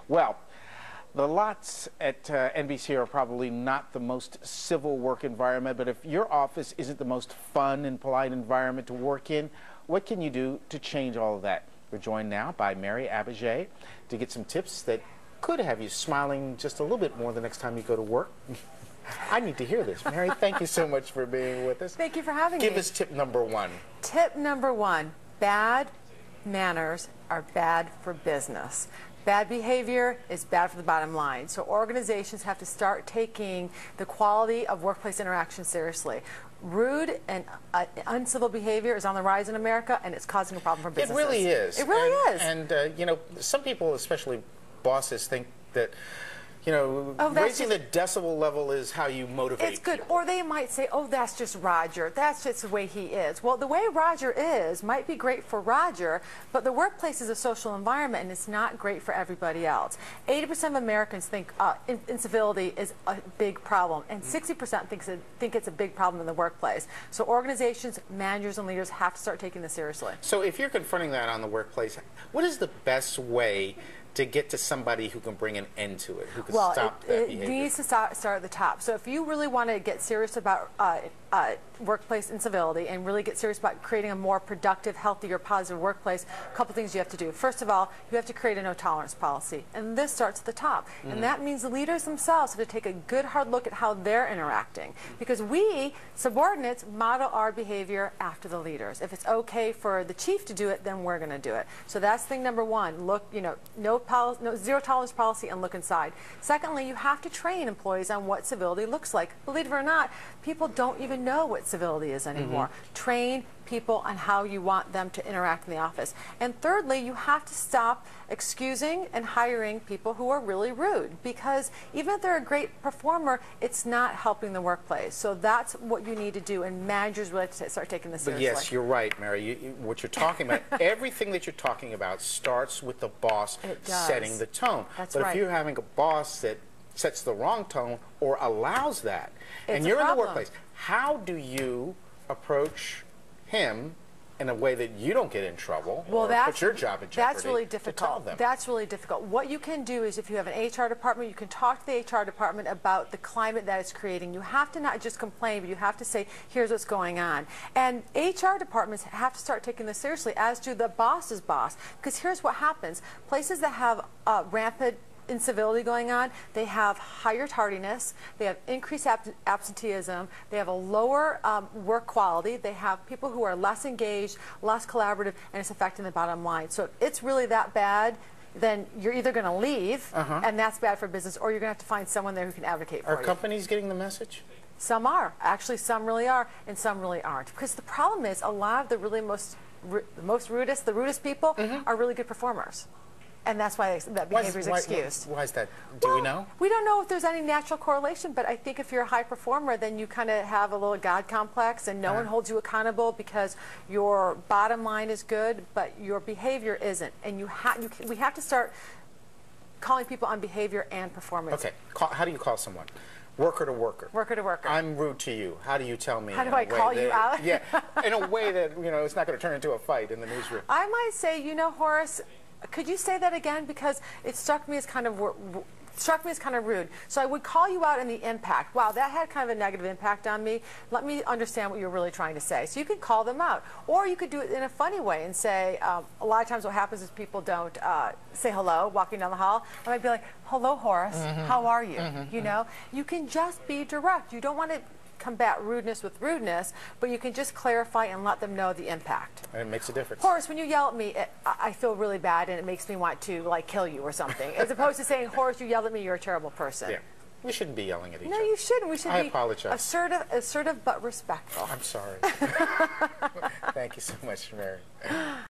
Well, the lots at NBC are probably not the most civil work environment, but if your office isn't the most fun and polite environment to work in, what can you do to change all of that? We're joined now by Mary Abbajay to get some tips that could have you smiling just a little bit more the next time you go to work. I need to hear this. Mary, thank you so much for being with us. Thank you for having me. Give us tip number one. Tip number one, bad manners are bad for business. Bad behavior is bad for the bottom line. So organizations have to start taking the quality of workplace interaction seriously. Rude and uncivil behavior is on the rise in America, and it's causing a problem for businesses. It really is. It really is. And you know, some people, especially bosses, think that raising the decibel level is how you motivate It's good. people. Or they might say, oh, that's just Roger. That's just the way he is. Well, the way Roger is might be great for Roger, but the workplace is a social environment, and it's not great for everybody else. 80% of Americans think incivility is a big problem, and 60% think it's a big problem in the workplace. So organizations, managers, and leaders have to start taking this seriously. So if you're confronting that on the workplace, what is the best way to get to somebody who can bring an end to it, who can stop that behavior? It needs to start at the top. So if you really want to get serious about workplace incivility and really get serious about creating a more productive, healthier, positive workplace, a couple things you have to do. First of all, you have to create a no-tolerance policy, and this starts at the top. And that means the leaders themselves have to take a good, hard look at how they're interacting, because we, subordinates, model our behavior after the leaders. If it's okay for the chief to do it, then we're going to do it. So that's thing number one. Look, no zero tolerance policy, and look inside. Secondly, you have to train employees on what civility looks like. Believe it or not, people don't even know what civility is anymore. Train people on how you want them to interact in the office. And thirdly, you have to stop excusing and hiring people who are really rude, because even if they're a great performer, it's not helping the workplace. So that's what you need to do, and managers really have to start taking this seriously. But yes, you're right, Mary. What you're talking about, everything that you're talking about starts with the boss setting the tone. That's but right. if you're having a boss that sets the wrong tone or allows that, and you're in the workplace, how do you approach him in a way that you don't get in trouble or put your job in jeopardy? That's really difficult. That's really difficult. What you can do is, if you have an HR department, you can talk to the HR department about the climate that it's creating. You have to not just complain, but you have to say, here's what's going on. And HR departments have to start taking this seriously, as do the boss's boss. Because here's what happens. Places that have rampant incivility going on, they have higher tardiness, they have increased absenteeism, they have a lower work quality, they have people who are less engaged, less collaborative, and it's affecting the bottom line. So if it's really that bad, then you're either going to leave, and that's bad for business, or you're going to have to find someone there who can advocate for you. Are companies getting the message? Some are. Actually, some really are, and some really aren't. Because the problem is, a lot of the really the rudest people are really good performers. And that's why that behavior is excused. Why is that? Do we know? We don't know if there's any natural correlation, but I think if you're a high performer, then you kind of have a little God complex, and no one holds you accountable because your bottom line is good, but your behavior isn't. And we have to start calling people on behavior and performance. Okay. How do you call someone? Worker to worker. Worker to worker. I'm rude to you. How do you tell me? How do I call you out? Yeah, in a way that it's not going to turn into a fight in the newsroom. I might say, Horace, could you say that again? Because it struck me as kind of rude. So I would call you out on the impact. Wow, that had kind of a negative impact on me. Let me understand what you're really trying to say. So you could call them out. Or you could do it in a funny way and say, a lot of times what happens is people don't say hello walking down the hall. I might be like, hello, Horace, how are you? You can just be direct. You don't want to combat rudeness with rudeness, but you can just clarify and let them know the impact. And it makes a difference. Horace, when you yell at me, I feel really bad, and it makes me want to kill you or something. As opposed to saying, Horace, you yelled at me, you're a terrible person. Yeah. We shouldn't be yelling at each other. No, you shouldn't. We should be apologize. Assertive but respectful. I'm sorry. Thank you so much, Mary.